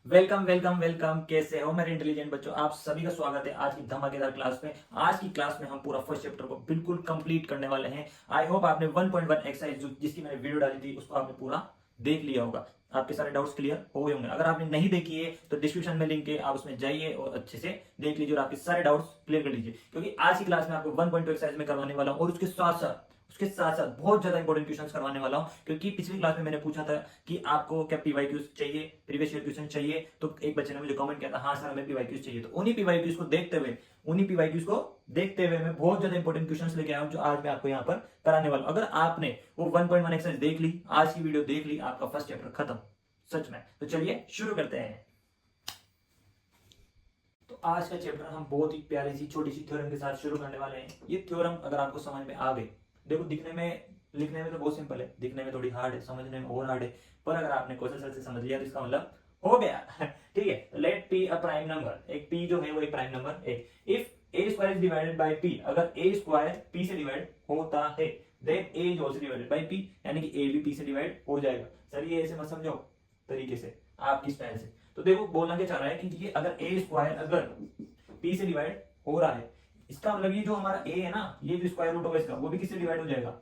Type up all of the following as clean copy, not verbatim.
Welcome welcome welcome. कैसे हो मेरे इंटेलिजेंट बच्चों? आप सभी का स्वागत है आज की धमाकेदार क्लास में। आज की क्लास में हम पूरा फर्स्ट चैप्टर को बिल्कुल कंप्लीट करने वाले हैं। आई होप आपने 1.1 एक्सरसाइज जिसकी मैंने वीडियो डाली थी उसको आपने पूरा देख लिया होगा। आपके सारे डाउट्स क्लियर हो गए होंगे। अगर आपने नहीं देखी है तो डिस्क्रिप्शन में लिंक है, आप उसमें जाइए और अच्छे से देख लीजिए और आपके सारे डाउट्स क्लियर कर लीजिए, क्योंकि आज की क्लास में आपको 1.2 एक्सरसाइज में करवाने वाला हूँ और उसके साथ साथ बहुत ज्यादा इंपॉर्टेंट क्वेश्चंस करवाने वाला हूं। क्योंकि पिछली क्लास में मैंने पूछा था कि आपको क्या पीवाईक्यूज चाहिए, प्रीवियस ईयर क्वेश्चन चाहिए, तो एक बच्चे ने मुझे कमेंट किया था हाँ सर हमें पीवाईक्यूज चाहिए। तो उन्हीं पीवाईक्यूज को देखते हुए मैं बहुत ज्यादा इंपॉर्टेंट क्वेश्चंस लेके आया हूं जो आज मैं आपको यहाँ पर कराने वाला हूं। अगर आपने वो 1.1 एक्सरसाइज देख ली, आज की वीडियो देख ली, आपका फर्स्ट चैप्टर खत्म सच में। तो चलिए शुरू करते हैं। तो आज का चैप्टर हम बहुत ही प्यारी सी छोटी सी थ्योरम के साथ शुरू करने वाले हैं। ये थ्योरम अगर आपको समझ में आ गई, देखो दिखने में लिखने में तो बहुत सिंपल है, दिखने में थोड़ी हार्ड है, समझने में और हार्ड है, पर अगर आपने क्वेश्चन सर से समझ लिया तो इसका मतलब हो गया। ठीक है, let p a prime number. एक पी जो है वो एक प्राइम नंबर है। If a square is divided by p, अगर ए स्क्वायर पी से डिवाइड होता है then a is also divided by p, यानी कि ए भी पी से डिवाइड हो जाएगा। सर ये ऐसे मत समझो तरीके से, आपकी स्टाइल से। तो देखो बोलना क्या चाह रहा है कि ये अगर ए स्क्वायर अगर पी से डिवाइड हो रहा है, इसका मतलब ये जो हमारा ए है ना, ये जो स्क्वायर रूट होगा इसका वो भी किससे डिवाइड हो जाएगा,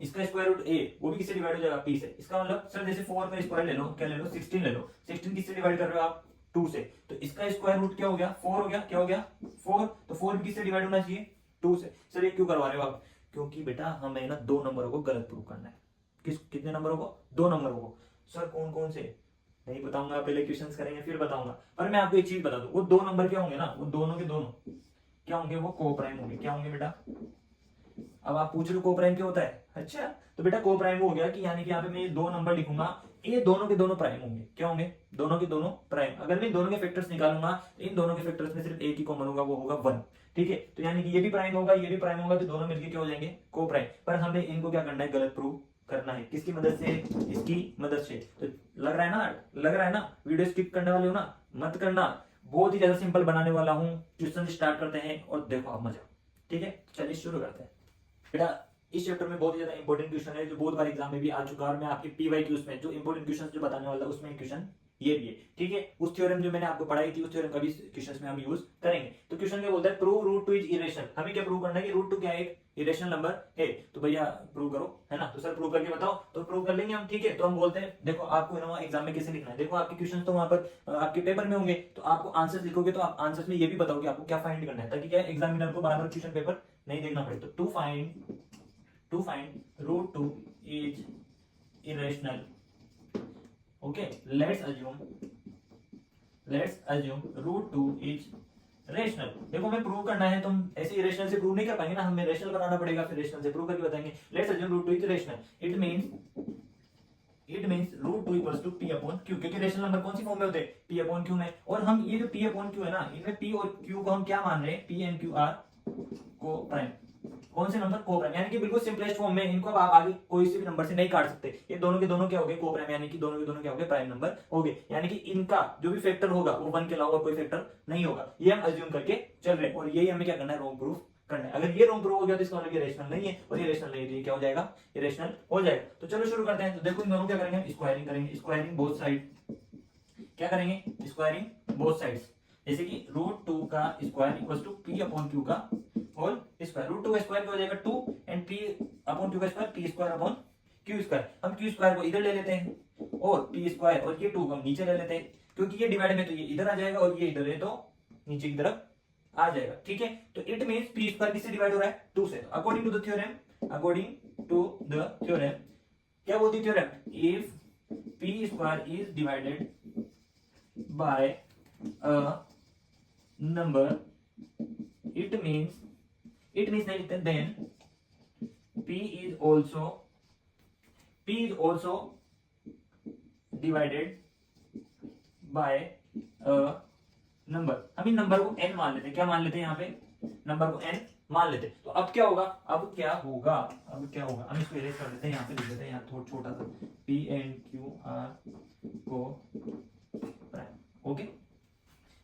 इसका स्क्वायर रूट ए वो भी किससे डिवाइड हो जाएगा, पी से। इसका मतलब सर जैसे 4 का स्क्वायर ले लो, क्या ले लो, 16 ले लो। 16 किससे डिवाइड कर रहे हो आप, 2 से। तो इसका स्क्वायर रूट क्या हो गया, 4 हो गया। क्या हो गया, 4। तो 4 भी किससे डिवाइड होना चाहिए, 2 से। सर ये क्यों करवा रहे हो आप? क्योंकि बेटा हमें ना दो नंबरों को गलत प्रूव करना है। कितने नंबरों को, दो नंबरों को। सर कौन कौन से, नहीं बताऊंगा, पहले क्वेश्चंस करेंगे फिर बताऊंगा। पर मैं आपको एक चीज बता दूं, वो दो नंबर क्या होंगे ना, वो दोनों के दोनों क्या होंगे, वो को प्राइम होंगे। क्या होंगे बेटा? अब आप पूछ रहे हो को प्राइम क्या होता है, अच्छा। तो बेटा को प्राइम हो गया कि यानी कि यहाँ पे मैं ये दो नंबर लिखूंगा, ये दोनों के दोनों प्राइम होंगे। क्या होंगे, दोनों के दोनों प्राइम। अगर मैं दोनों के फैक्टर्स निकालूंगा तो इन दोनों के फैक्टर्स में सिर्फ एक ही कॉमन होगा, वो होगा 1। ठीक है, तो यानी कि ये भी प्राइम होगा, ये भी प्राइम होगा, तो दोनों मिलकर क्या हो जाएंगे, को प्राइम। पर हमें इनको क्या करना है, गलत प्रूव करना है। किसकी मदद से, इसकी मदद से। तो लग रहा है ना, लग रहा है ना, वीडियो स्किप करने वाले हो ना, मत करना। बहुत ही ज्यादा सिंपल बनाने वाला हूँ। क्वेश्चन स्टार्ट करते हैं और देखो आप मजा। ठीक है, चलिए शुरू करते हैं। बेटा इस चैप्टर में बहुत ही ज्यादा इंपॉर्टेंट क्वेश्चन है जो बहुत बार एग्जाम में भी आ चुका है, और मैं आपके पीवाईक्यूज में जो इंपॉर्टेंट क्वेश्चन जो बताने वाला हूं उसमें क्वेश्चन ये भी है। ठीक है, उस थ्योरम जो मैंने आपको पढ़ाई थी उस थ्योरम का भी क्वेश्चन में हम यूज करेंगे। तो क्वेश्चन क्या बोलता है, prove root two is irrational. हमें क्या प्रूव करना है कि रूट टू क्या है, एक इरेशनल नंबर है। तो भैया प्रूव करो, है ना। तो सर प्रूव करके बताओ, तो प्रूव कर लेंगे हम। ठीक है, तो हम बोलते हैं देखो आपको ना एग्जाम में कैसे लिखना है। देखो आपके क्वेश्चन तो वहां पर आपके पेपर में होंगे, तो आपको आंसर लिखोगे तो आप आंसर में ये भी बताओगे आपको क्या फाइंड करना है, ताकि क्या एग्जामिनर को बराबर क्वेश्चन पेपर नहीं देखना पड़े। तो to find root 2 is irrational. Okay, let's assume root 2 is rational. देखो हमें प्रूव करना है तो हम ऐसे इरेशनल से प्रूव नहीं कर पाएंगे ना, हमें रेशनल बनाना पड़ेगा, फिर रेशनल से प्रूव करके बताएंगे। Let's assume root 2 is rational. It means root 2 equals to p upon q, क्योंकि रेशनल नंबर कौन सी फॉर्म में होते हैं, पी अपॉन क्यू में। और हम ये जो पी अपॉन क्यू है ना, इनमें पी और क्यू को हम क्या मान रहे हैं, पी एंड क्यू आर को प्राइम। कौन से नंबर, को प्राइम, यानी कि बिल्कुल सिंपलेस्ट फॉर्म में। इनको अब आप आगे कोई से भी नंबर से नहीं काट सकते। ये दोनों के दोनों क्या हो गए, को प्राइम, यानी कि दोनों के दोनों क्या हो गए, प्राइम नंबर हो गए। यानी कि इनका जो भी फैक्टर होगा वो 1 के अलावा कोई फैक्टर नहीं होगा। ये हम अज्यूम करके चल रहे हैं, और यही हमें क्या करना है, रोंग प्रूफ करना है। अगर ये रोंग प्रूफ हो गया तो इसका मतलब ये रेशनल नहीं है, और ये रेशनल नहीं है तो ये क्या हो जाएगा, ये रेशनल हो जाएगा। तो चलो शुरू करते हैं। तो देखो इन दोनों क्या करेंगे, स्क्वायरिंग करेंगे, स्क्वायरिंग बोथ साइड। क्या करेंगे, स्क्वायरिंग बोथ साइड्स। जैसे कि रूट 2 का square equals to p upon q का होल स्क्वायर। रूट 2 का स्क्वायर क्या हो जाएगा, 2, एंड पी अपॉन क्यू का square, p square upon q square. हम क्यू स्क्वायर को इधर ले लेते हैं और पी स्क्वायर और ये 2 को हम नीचे ले लेते हैं, क्योंकि ये डिवाइड में तो ये इधर आ जाएगा और ये इधर है तो नीचे की तरफ आ जाएगा। ठीक है, तो इट मींस पी स्क्वायर किससे डिवाइड हो रहा है, 2 से। अकॉर्डिंग टू द थ्योरम क्या बोलती है theorem, if P square is divided bye a number, it means नहीं लिखते, then p is also divided by a number। हम इन नंबर को n मान लेते हैं। क्या मान लेते हैं, यहाँ पे नंबर को n मान लेते हैं। तो अब क्या होगा, हम इसको इरेज कर देते हैं, यहाँ पे लिख देते हैं, यहाँ थोड़ा छोटा सा p and q r को प्राइम। ओके,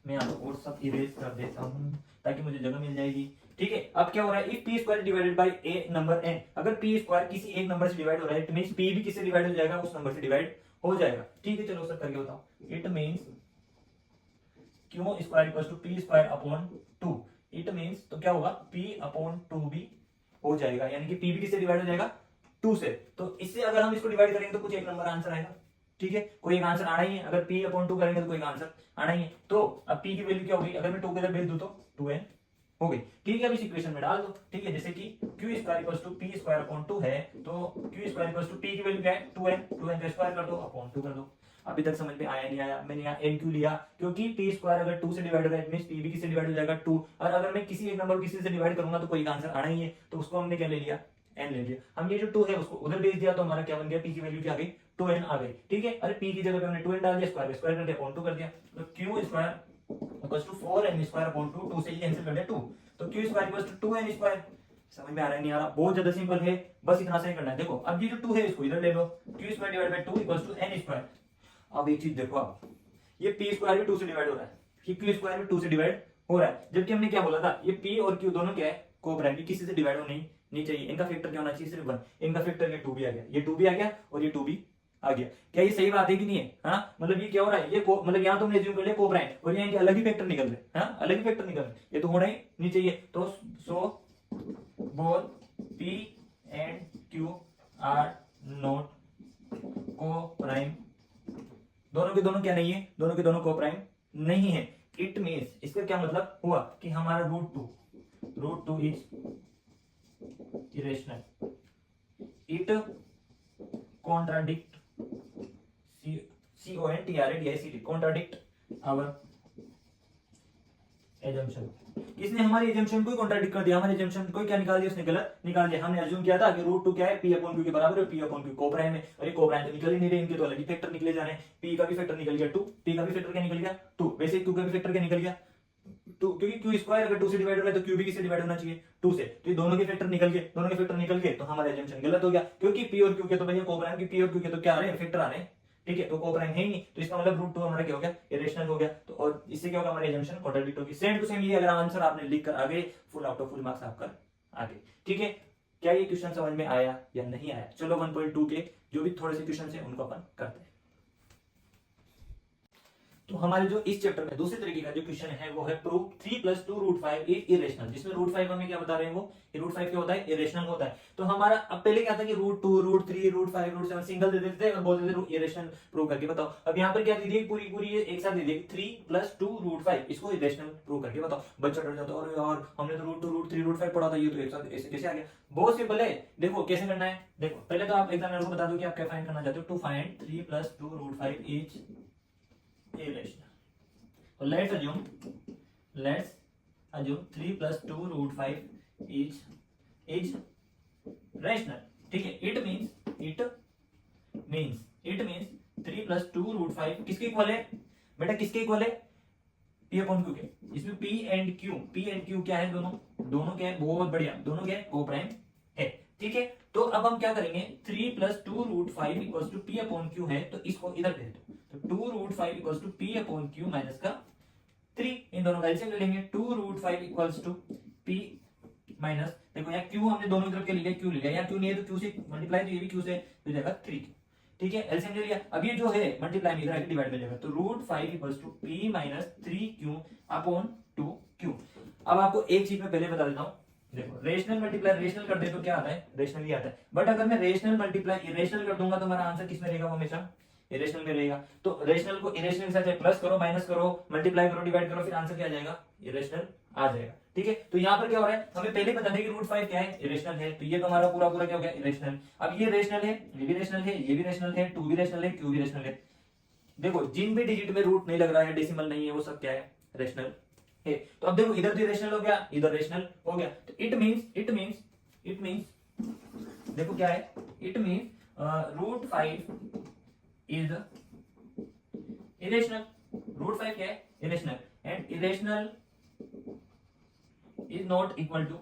मैं यहाँ और सब इरेज कर देता हूँ ताकि मुझे जगह मिल जाएगी। ठीक है, अब क्या हो रहा है, if P square divided by A number n, अगर पी स्क्वायर किसी एक नंबर से डिवाइड हो रहा है तो मींस पी भी किससे डिवाइड हो जाएगा, उस नंबर से डिवाइड हो जाएगा। ठीक है, चलो सर करके बताओ। It means q square equal to p square upon 2। It means तो क्या होगा, पी अपॉन 2 भी हो जाएगा, यानी कि पी भी किससे डिवाइड हो जाएगा, 2 से। तो इससे अगर हम इसको डिवाइड करेंगे तो कुछ एक नंबर आंसर आएगा। ठीक है, कोई एक आंसर आना ही है। अगर p अपॉन 2 करेंगे तो कोई एक आंसर आना ही है। तो अब p की वैल्यू क्या होगी, अगर मैं 2 के इधर भेज दूं तो 2n हो गई। ठीक है, अब इस इक्वेशन में डाल दो। ठीक है, जैसे कि q square equal to p square upon 2 है, तो q square equal to p की वैल्यू क्या है, 2n का स्क्वायर कर दो अपॉन 2 कर दो। अभी तक समझ में आया नहीं आया, मैंने यहाँ n क्यों लिया, क्योंकि p स्क्वायर अगर 2 से डिवाइड हो रहा है, p भी किससे डिवाइड हो जाएगा, 2। और अगर मैं किसी एक नंबर को किसी से डिवाइड करूंगा तो कोई आंसर आना ही है, तो उसको हमने क्या ले लिया, n ले लिया। हम ये जो 2 है उसको उधर भेज दिया, तो हमारा क्या बन गया, p की वैल्यू क्या आ गई, 2n आ गई। ठीक है, अरे p की जगह पे हमने 2n डाल दिया, स्क्वायर स्क्वायर कर दिया, अपॉन 2 कर दिया। तो q square equals to 4n square upon 2, 2 से ही कैंसिल कर दिया 2, तो q square equals to 2n square. समझ में आ रहा है नहीं आ रहा, बहुत ज्यादा सिंपल है, बस इतना सही करना है। देखो अब ये जो 2 है इसको इधर ले लो, q square divide by 2 equals to n square. अब एक चीज देखो, आप ये p स्क्वायर भी 2 से डिवाइड हो रहा है, कि q स्क्वायर भी 2 से डिवाइड हो रहा है, जबकि हमने क्या बोला था, ये p और q दोनों क्या है, कोप्राइम, किसी से डिवाइड होना नहीं चाहिए। इनका फैक्टर क्या होना चाहिए, सिर्फ 1। इनका फैक्टर ये 2 भी आ गया, ये 2 भी आ गया और ये 2 भी आ गया। क्या ये सही बात है कि नहीं है, हाँ मतलब ये क्या हो रहा है, ये मतलब यहाँ तुमने एज्यूम कर लिया कोप्राइम, और यहाँ इनके अलग ही फैक्टर निकल रहे, हाँ अलग ही फैक्टर निकल रहे, ये तो होना ही नहीं चाहिए। तो so both p and q are not coprime, दोनों के दोनों क्या नहीं है, दोनों के दोनों कोप्राइम नहीं है। इट मीन्स, इसका क्या मतलब हुआ कि हमारा root two is irrational, it contradict CONTRADICT contradict our assumption. किसने हमारी एजम्पशन को कॉन्ट्राडिक्ट कर दिया, हमारे एजम्पशन को क्या निकाल दिया, उसने गलत निकाल दिया। हमने अज्यूम किया था कि रूट 2 क्या है, p अपॉन q के बराबर है, p अपॉन q कोप्राइम है, और ये कोप्राइम तो निकल ही नहीं रहे, इनके तो अलग ही फैक्टर निकले जा रहे हैं। p का भी फैक्टर निकल गया 2, p का भी फैक्टर क्या निकल गया 2, वैसे q का भी फैक्टर क्या निकल गया 2, क्योंकि q स्क्वायर अगर 2 से डिवाइड हो रहा है तो q भी किससे डिवाइड होना चाहिए, 2 से। तो ये दोनों के फैक्टर निकल गए, दोनों के फैक्टर निकल गए, तो हमारा एजम्पशन गलत हो गया, क्योंकि p और q के तो भैया कोप्राइम, की p और q के तो क्या आ रहे हैं, फैक्टर आ रहे हैं। ठीक है, तो कोप्राइम है ही नहीं, तो इसका मतलब रूट 2 हमारा क्या हो गया, इरेशनल हो गया। तो और इससे क्या होगा, हमारी एजम्पशन कॉन्ट्राडिक्ट होगी। सेम टू सेम ये अगर आंसर आपने लिख कर आगे, full out of full marks आपका आगे। ठीक है, क्या ये क्वेश्चन समझ में आया या नहीं आया। चलो 1.2 के जो भी थोड़े से क्वेश्चन है उनको अपन करते हैं। तो हमारे जो इस चैप्टर में दूसरे तरीके का जो क्वेश्चन है वो है प्रूव 3 + 2 √5 इज इरेशनल, जिसमें √5 हमें क्या बता रहे हैं, वो √5 क्या होता है, इरेशनल होता है। तो हमारा अब पहले क्या था कि √2 √3 √5 √7 सिंगल दे देते थे और बोलते थे इरेशनल प्रूव करके बताओ। अब यहाँ पर क्या दे दिए, पूरी पूरी एक साथ दे दिए 3 + 2 √5, इसको इरेशनल प्रूव करके बताओ। बच्चा डर जाता है, और यार हमने तो √2 √3 √5 पढ़ा था, ये तो एक साथ ऐसे कैसे आ गया। बहुत सिंपल है, देखो कैसे करना है। देखो पहले तो आप एग्जामिनर को बता दो कि आप क्या फाइंड करना चाहते हो। To find 3 + 2 √5 is irrational. Let's assume 3 + 2 √5 is rational. ठीक है, it means 3 + 2 √5 किसके इक्वल है बेटा, किसके इक्वल है, p अपॉन q के। इसमें p एंड q क्या है, दोनों क्या है, बहुत बढ़िया, दोनों क्या है, कोप्राइम है। ठीक है, तो अब हम क्या करेंगे, 3 + 2 √5 equals to p upon q है, तो इसको इधर भेज दो। तो 2 √5 equals to p upon q minus का 3, इन दोनों का एलसीएम ले लेंगे। 2 √5 इक्वल्स टू p माइनस, देखो यहाँ q हमने दोनों तरफ के लिए q ले लिया, यहाँ q नहीं है तो q से मल्टीप्लाई, तो ये भी q से हो जाएगा 3। ठीक है, एलसीएम ले लिया। अब ये जो है मल्टीप्लाई में इधर आके डिवाइड में जाएगा, तो √5 equals to p minus 3q upon 2q। अब आपको एक चीज मैं पहले बता देता हूँ, देखो रेशनल मल्टीप्लाई रेशनल कर दे तो क्या आता है, रेशनल ही आता है। बट अगर मैं रेशनल मल्टीप्लाई इरेशनल कर दूंगा तो हमारा आंसर किस में रहेगा, वो हमेशा इरेशनल में रहेगा। तो रेशनल को इरेशनल के साथ प्लस करो, माइनस करो, मल्टीप्लाई करो, डिवाइड करो, फिर आंसर क्या आ जाएगा, इरेशनल आ जाएगा। ठीक है, तो यहाँ पर क्या हो रहा है, हमें पहले बता दें कि √5 क्या है, इरेशनल है, तो ये तो हमारा पूरा पूरा क्या हो गया, इरेशनल। अब ये रेशनल है, ये भी रेशनल है, ये भी रेशनल है, 2 भी रेशनल है, q भी रेशनल है। देखो जिन भी डिजिट में रूट नहीं लग रहा है, डेसिमल नहीं है, वो सब क्या है, रेशनल है। तो अब देखो इधर भी रेशनल हो गया, इधर रेशनल हो गया, तो इट मींस देखो क्या है, इट मींस √5 इज इरेशनल। √5 क्या है, irrational, and irrational is not equal to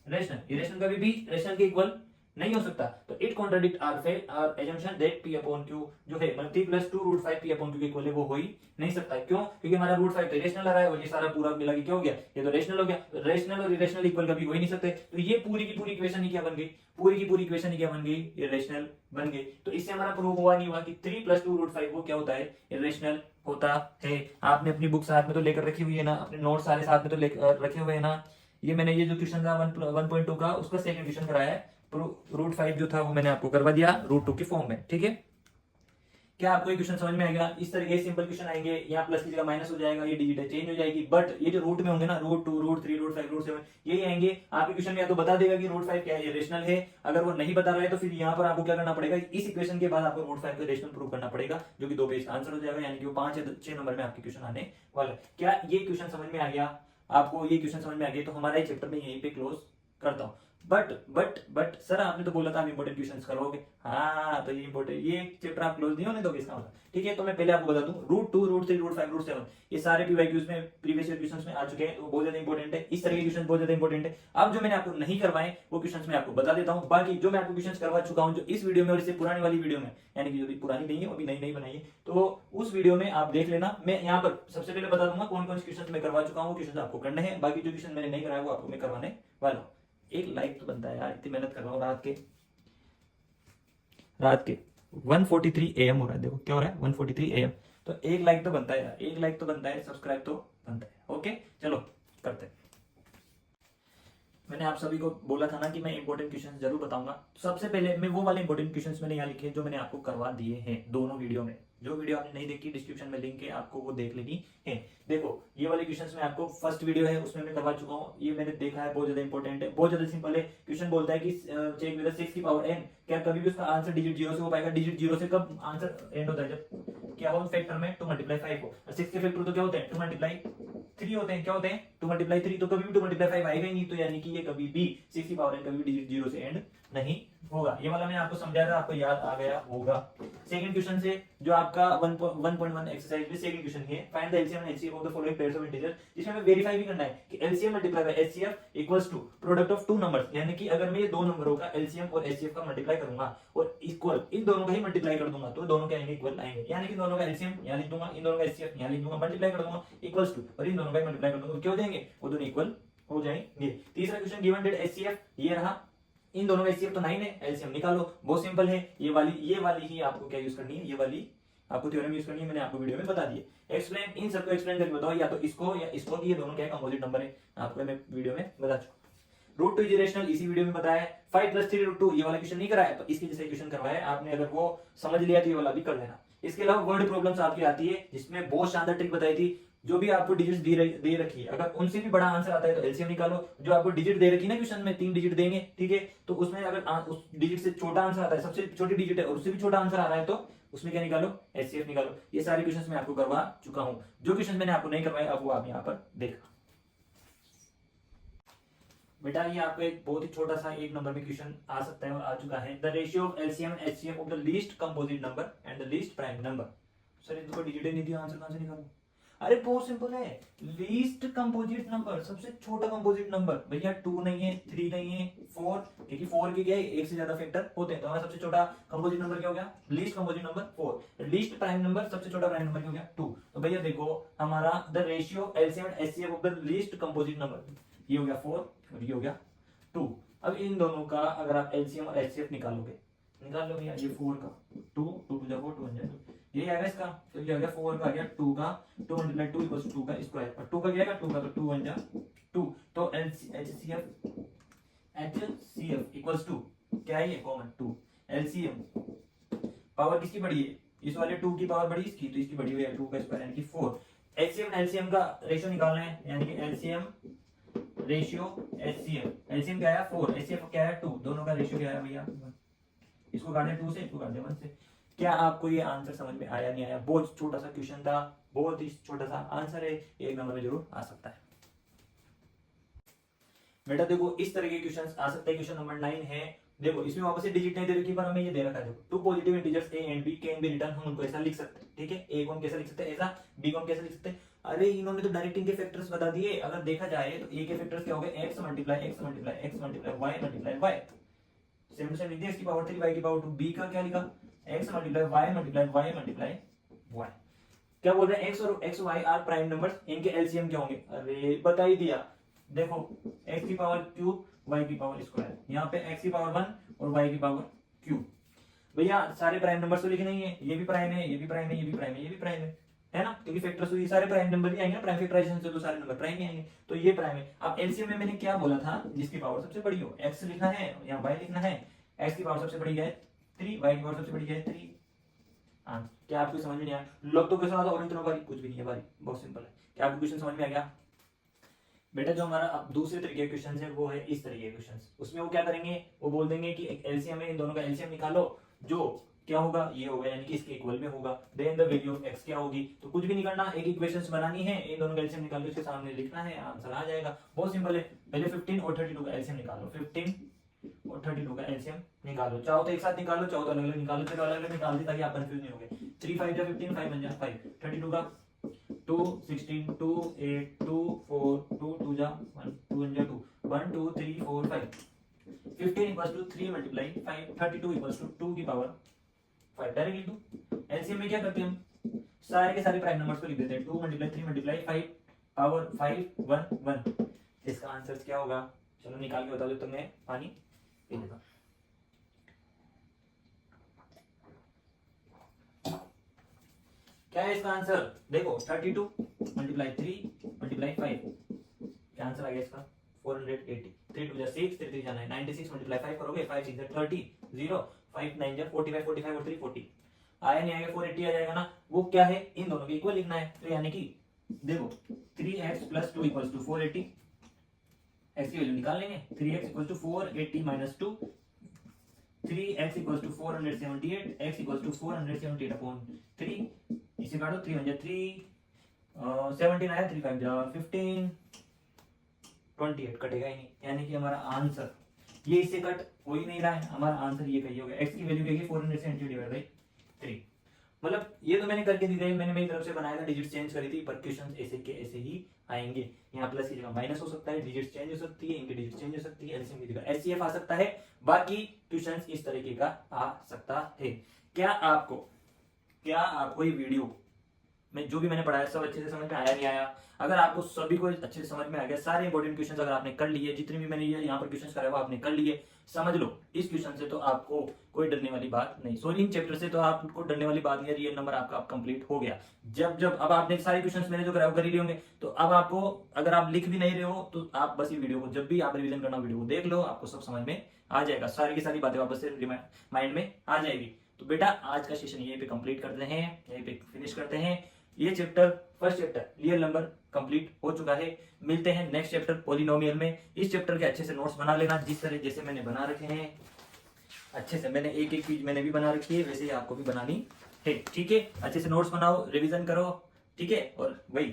rational. Irrational कभी भी रेशनल के इक्वल नहीं हो सकता। तो it contradict our assumption that p upon q जो है मतलब 3 plus 2 root 5 p upon q के इक्वल है, वो हो ही नहीं सकता है। क्यों? क्योंकि हमारा रूट 5 तो रेशनल आ रहा है और ये सारा पूरा मिला के क्या हो गया, ये तो रेशनल हो गया। रेशनल और इरेशनल इक्वल कभी हो ही नहीं सकते, तो ये पूरी की पूरी इक्वेशन ही क्या बन गई, पूरी की पूरी इक्वेशन ही क्या बन गई, इरेशनल बन गई। तो इससे हमारा प्रूव हुआ नहीं हुआ कि 3 प्लस 2 रूट 5 वो क्या होता है, इरेशनल होता है। आपने अपनी बुक साथ में तो लेकर रखी हुई है ना, अपने नोट सारे साथ में तो लेकर रखे हुए हैं ना। ये मैंने ये जो क्वेश्चन था 1.2 का, उसका सेकंड क्वेश्चन कराया है, रूट 5 जो था वो मैंने आपको करवा दिया रूट 2 की फॉर्म में, ठीक है। क्या आपको ये क्वेश्चन समझ में आएगा? इस तरह के सिंपल क्वेश्चन आएंगे, यहाँ प्लस की जगह माइनस हो जाएगा, ये डिजिट चेंज हो जाएगी, बट ये जो रूट में होंगे ना, रूट 2 रूट 3 रूट 5 रूट 7 यही आएंगे। आपके क्वेश्चन में या तो बता देगा कि रूट 5 क्या है, रेशनल है। अगर वो नहीं बता रहा है तो फिर यहाँ पर आपको क्या करना पड़ेगा, इस इक्वेशन के बाद आपको रूट 5 को रेशनल प्रूव करना पड़ेगा, जो कि 2 पेज का आंसर हो जाएगा, यानी कि वो 5 या 6 नंबर में आपके क्वेश्चन आने वाला। क्या ये क्वेश्चन समझ में आ गया आपको? ये क्वेश्चन समझ में आ गया तो हमारा ये चैप्टर में यहीं पे क्लोज करता हूँ। बट सर आपने तो बोला था आप इंपॉर्टेंट क्वेश्चंस करोगे। हाँ, तो ये इंपॉर्टेंट, ये चैप्टर आप क्लोज नहीं होने दोगे इसका मतलब, ठीक है। तो मैं पहले आपको बता दूं, रूट 2 रूट 3 रूट 5 रूट 7 ये सारे पीवाईक्यूज में प्रीवियस ईयर क्वेश्चंस में आ चुके हैं, तो बहुत ज्यादा इंपॉर्टेंट है। इस तरह के क्वेश्चन बहुत ज्यादा इंपॉर्टेंट है। अब जो मैंने आपको नहीं करवाए वो क्वेश्चंस मैं आपको बता देता हूं। बाकी जो मैं आपको क्वेश्चंस करवा चुका हूं, जो इस वीडियो में और इससे पुरानी वाली वीडियो में, यानी कि जो भी पुरानी नहीं है वो भी नई नई बनाई है, तो उस वीडियो में आप देख लेना। मैं यहाँ पर सबसे पहले बता दूंगा कौन कौन से क्वेश्चन मैं करवा चुका हूँ, क्वेश्चन आपको करने हैं। बाकी जो क्वेश्चन मैंने नहीं कराया वो आपको मैं करवाने वाला हूँ। एक लाइक तो बनता है यार, इतनी मेहनत कर रहा हूँ रात के 1:43 AM हो रहा है। देखो क्या हो रहा है, 1:43 AM। तो एक लाइक तो बनता है यार, एक लाइक तो बनता है, सब्सक्राइब तो बनता है। ओके चलो करते हैं। मैंने आप सभी को बोला था ना कि मैं इंपॉर्टेंट क्वेश्चन जरूर बताऊंगा। तो सबसे पहले मैं वो वाले इंपॉर्टेंट क्वेश्चंस मैंने यहाँ लिखे जो मैंने आपको करवा दिए हैं दोनों वीडियो में। जो वीडियो आपने नहीं देखी डिस्क्रिप्शन में लिंक है, आपको वो देख लेनी है। देखो ये वाले क्वेश्चंस में आपको फर्स्ट वीडियो है उसमें मैं करवा चुका हूँ, ये मैंने देखा है, बहुत ज्यादा इंपॉर्टेंट है, बहुत ज्यादा सिंपल है। क्वेश्चन बोलता है कि चेक विद 6 की पावर n, क्या कभी भी उसका आंसर डिजिट 0 से हो पाएगा? डिजिट 0 से कब आंसर एंड होता है? जब क्या हो फैक्टर में 2 × 5 हो। 6 के फैक्टर तो क्या होते हैं 2 × 3 होते हैं। क्या होते हैं 2 × 3, तो कभी भी 2 × 5 आएगा ही नहीं। तो यानी कि ये कभी भी 6 की पावर n कभी भी डिजिट 0 से एंड नहीं होगा। ये वाला मैंने आपको समझाया था, आपको याद आ गया होगा। सेकंड क्वेश्चन से जो आपका 1.1 एक्सरसाइज में सेकंड क्वेश्चन है, find the LCM and HCF of the following pairs of integer, जिसमें हमें वेरीफाई भी करना है कि LCM multiply by HCF equals to product of two numbers, यानी कि अगर मैं ये दो नंबरों का एलसीएम और एचसीएफ का मल्टीप्लाई करूंगा और इक्वल इन दोनों का ही मल्टीप्लाई कर दूंगा तो दोनों क्या आएंगे, इक्वल आएंगे। यानी कि दोनों का एलसीएम यहां लिख दूंगा, इन दोनों का एचसीएफ यहां लिख दूंगा, मल्टीप्लाई कर दूंगा इक्वल्स टू, और इन दोनों का मल्टीप्लाई कर दूंगा तो क्या हो जाएंगे, वो दोनों इक्वल हो जाएंगे। तीसरा क्वेश्चन, गिवन दैट एचसीएफ ये रहा, इन दोनों का एचसीएफ तो 9 है, एलसीएम निकालो। बहुत सिंपल है, ये वाली ही आपको क्या यूज करनी है, ये वाली आपको थ्योरम यूज करनी है, मैंने आपको वीडियो में बता दिया। एक्सप्लेन, इन सबको एक्सप्लेन करके बताओ, या तो इसको या इसको कि ये दोनों क्या कंपोजिट नंबर है, आपको मैं वीडियो में बता चुका। रूट 2 इज इरेशनल, इसी वीडियो में बताया। 5 + 3 √2 ये वाला क्वेश्चन नहीं कराया, तो इसके जैसे क्वेश्चन करवाया आपने, अगर वो समझ लिया तो ये वाला भी कर लेना। इसके अलावा वर्ड प्रॉब्लम्स आपकी आती है, जिसमें बहुत शानदार ट्रिक बताई थी। जो भी आपको डिजिट दे रखी है, अगर उनसे भी बड़ा आंसर आता है तो एलसीएम निकालो। जो आपको डिजिट दे रखी है ना क्वेश्चन में, 3 डिजिट देंगे, ठीक है, तो उसमें अगर उस डिजिट से छोटा आंसर आता है, सबसे छोटी डिजिट है और उससे भी छोटा आंसर आ रहा है, तो उसमें क्या निकालो, एचसीएफ निकालो। ये सारे क्वेश्चंस मैं आपको करवा चुका हूं। जो क्वेश्चन मैंने आपको नहीं करवाए अब वो आप यहाँ पर देखा। बेटा ये आपको एक बहुत ही छोटा सा 1 नंबर में क्वेश्चन आ सकता है और आ चुका है। The ratio of LCM and HCF of the least composite number and the least prime number. Sir इनको डिजिट नहीं दिया, आंसर कहां से निकालूं? अरे बहुत सिंपल है, लीस्ट कंपोजिट नंबर, सबसे छोटा कंपोजिट नंबर। भैया 2 नहीं है, 3 नहीं है, 4, क्योंकि 4 के क्या है, एक से ज्यादा फैक्टर होते हैं, तो हमारा सबसे छोटा कंपोजिट नंबर क्या हो गया, least composite number 4। Least prime number, सबसे छोटा प्राइम नंबर क्या हो गया 2। तो भैया देखो हमारा the ratio LCM and HCF of the least composite number, ये हो गया 4 और ये हो गया 2। अब इन दोनों का अगर आप एलसीएम और एचसीएफ निकालोगे, निकाल लो भैया, ये 4 का 2 2 2 4 2 1 2, ये आएगा इसका, तो ये आ गया 4 का, आ गया 2 का, 2 × 2 = 2 का स्क्वायर, और 2 का क्या आएगा 2 का, तो 2 1 जा 2। तो एचसीएफ इक्वल्स टू क्या है, ये कॉमन 2। एलसीएम पावर किसकी बड़ी है, इस वाले 2 की पावर बड़ी इसकी, तो इसकी बड़ी हुई है 2 का स्क्वायर यानी कि 4। एचसीएम एलसीएम का रेशियो निकालना है, यानी कि एलसीएम रेशियो एचसीएफ, एलसीएम क्या है 4, एचसीएफ क्या है 2, दोनों का रेशियो क्या है भैया 1। इसको काट दे 2 से, इसको काट दे 1 से। क्या आपको ये आंसर समझ में आया, नहीं आया? बहुत छोटा सा क्वेश्चन था, बहुत ही छोटा सा आंसर है, 1 नंबर में जरूर आ सकता है। बेटा देखो इस तरह के क्वेश्चंस आ सकते हैं। क्वेश्चन नंबर 9 है, देखो इसमें वापस से डिजिट नहीं दे रखी, पर हमें ये दे रखा है। देखो 2 positive integers a and b can be return, हम उनको ऐसा लिख सकते हैं, ठीक है। a को हम कैसे लिख सकते हैं, ऐसा, b को हम कैसे लिख सकते हैं। अरे इन्होंने तो डायरेक्ट इनके फैक्टर्स बता दिए। अगर देखा जाए तो a के फैक्टर्स क्या हो गए, x × x × y × y। Same to same लिख दिया, एक्स की पावर 3 वाई की पावर 2, बी का क्या लिखा, x multiply y multiply y multiply y. क्या बोल रहे हैं, एक्स और x y are prime numbers, इनके एलसीएम क्या होंगे, अरे बता ही दिया। देखो एक्स की पावर क्यूब वाई की पावर स्क्वायर, यहाँ पे एक्स की पावर 1 और वाई की पावर क्यूब। भैया सारे प्राइम नंबर्स तो लिखे नहीं है, ये भी प्राइम है, ये भी प्राइम है, ये भी प्राइम है, ये भी प्राइम है ना, क्योंकि फैक्टर्स तो ये सारे प्राइम नंबर ही आएंगे ना, प्राइम फैक्टराइजेशन से तो सारे नंबर प्राइम ही आएंगे, तो ये प्राइम है। अब एलसीएम में मैंने क्या बोला था, जिसकी पावर सबसे बड़ी हो, एक्स लिखना है या वाई लिखना है, एक्स की पावर सबसे बड़ी है 3, वाई की पावर सबसे बड़ी है 3। क्या आपको समझ में नहीं आया, लोग तो कैसा आता, और इतना भारी कुछ भी नहीं है भारी, बहुत सिंपल है। क्या आपको क्वेश्चन समझ में आ गया बेटा? जो हमारा अब दूसरे तरीके के क्वेश्चन है वो है इस तरीके के क्वेश्चन, उसमें वो क्या करेंगे, वो बोल देंगे कि एलसीएम है, इन दोनों का एलसीएम निकालो, जो क्या होगा ये होगा, यानी कि इसके इक्वल में होगा, then the value of x क्या होगी। तो कुछ भी नहीं करना, एक इक्वेशंस बनानी है, इन दोनों का एलसीएम निकाल के उसके सामने लिखना है, आंसर आ जाएगा। बहुत सिंपल है। पहले 15 और 32 का एलसीएम निकालो, 15 और 32 का एलसीएम निकालो, चाहो तो एक साथ निकालो, चाहो तो अलग अलग निकालो, चलो अलग अलग निकाल दे ताकि आप कंफ्यूज नहीं होगे। 3 5 जा 15, 5 1 जा 5, 32 का 2 16 2 8 2 4 2 2 जा 1 2 1 जा 2 1 2 3 4 5, 15 equals to 3 multiply 5, 32 equals to 2 की पावर 5, डायरेक्टली टू। एलसीएम में क्या करते हैं हम, सारे के सारे प्राइम नंबर्स को लिख देते हैं, 2 मल्टीप्लाई 3 मल्टीप्लाई 5 पावर 5 1 1। इसका आंसर क्या होगा, चलो निकाल के बता दो, तो मैं पानी पी लेता हूं। क्या है इसका आंसर, देखो 32 मल्टीप्लाई 3 मल्टीप्लाई 5, क्या आंसर आ गया इसका 480, 3 2 जा 6 3 3 जा 9, 96 मल्टीप्लाई 5 करोगे, 5 6 जा 30 0 5 9 जा 45 45 और 3 40, आया नहीं आएगा, 480 आ जाएगा ना। वो क्या है, इन दोनों के इक्वल लिखना है, तो यानी कि देखो 3x + 2 = 480, x की वैल्यू निकाल लेंगे, 3x = 480 - 2, 3x = 478, x = 478 अपॉन 3, इसे काटो, 3 1 जा 3 17 आया, 3 5 जा 15, 28 कटेगा ही नहीं, यानी कि हमारा आंसर ये इससे कट हो ही नहीं रहा है, हमारा आंसर ये कही होगा, x की वैल्यू क्या है 470/3। मतलब ये तो मैंने करके दिखाई, मैंने मेरी तरफ से बनाया था, डिजिट चेंज करी थी, पर क्वेश्चन ऐसे के ऐसे ही आएंगे। यहाँ प्लस की जगह माइनस हो सकता है, डिजिट चेंज हो सकती है, इनकी डिजिट चेंज हो सकती है, एलसीएम की जगह एचसीएफ आ सकता है, बाकी क्वेश्चन इस तरीके का आ सकता है। क्या आपको ये वीडियो मैं जो भी मैंने पढ़ाया सब अच्छे से समझ में आया नहीं आया? अगर आपको सभी को अच्छे से समझ में आ गया, सारे इंपॉर्टेंट क्वेश्चंस अगर आपने कर लिए, जितने भी मैंने यहाँ पर क्वेश्चंस कराए वो आपने कर लिए, समझ लो इस क्वेश्चन से तो आपको कोई डरने वाली बात नहीं, सॉरी इन चैप्टर से तो आपको डरने वाली बात नहीं है, रियल नंबर आपका कंप्लीट हो गया। जब अब आपने सारे क्वेश्चंस मैंने जो कराए कर ही लिए होंगे, तो अब आपको अगर आप लिख भी नहीं रहे हो तो आप बस ये वीडियो को जब भी आप रिवीजन करना वीडियो को देख लो, आपको सब समझ में आ जाएगा, सारी की सारी बातें वापस से माइंड में आ जाएगी। तो बेटा आज का सेशन यहीं पे कंप्लीट करते हैं, यहीं पे फिनिश करते हैं। ये chapter first chapter real number complete हो चुका है। मिलते हैं नेक्स्ट चैप्टर पॉलिनोमियल में। इस चैप्टर के अच्छे से नोट्स बना लेना, जिस तरह जैसे मैंने बना रखे हैं अच्छे से, मैंने एक एक चीज मैंने भी बना रखी है, वैसे ही आपको भी बनानी है, ठीक है। अच्छे से नोट्स बनाओ, रिवीजन करो, ठीक है। और वही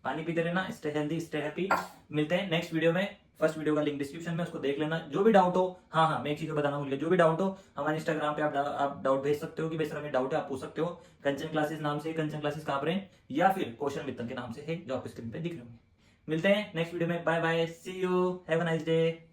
पानी पीते रहना, स्टे हेल्दी स्टे हैप्पी। मिलते हैं नेक्स्ट वीडियो में। फर्स्ट वीडियो का लिंक डिस्क्रिप्शन में, उसको देख लेना। जो भी डाउट हो, हाँ मैं एक चीज बताना भूल गया, जो भी डाउट हो हमारे इंस्टाग्राम पे आप डाउट भेज सकते हो कि भाई सर हमें डाउट है, आप पूछ सकते हो। कंचन क्लासेस नाम से, कंचन क्लासेस कहाँ पर है, या फिर क्वेश्चन मित्तन के नाम से है, जो आपको स्क्रीन पे दिख रहे होंगे। मिलते हैं नेक्स्ट वीडियो में, bye bye, see you, have a nice day.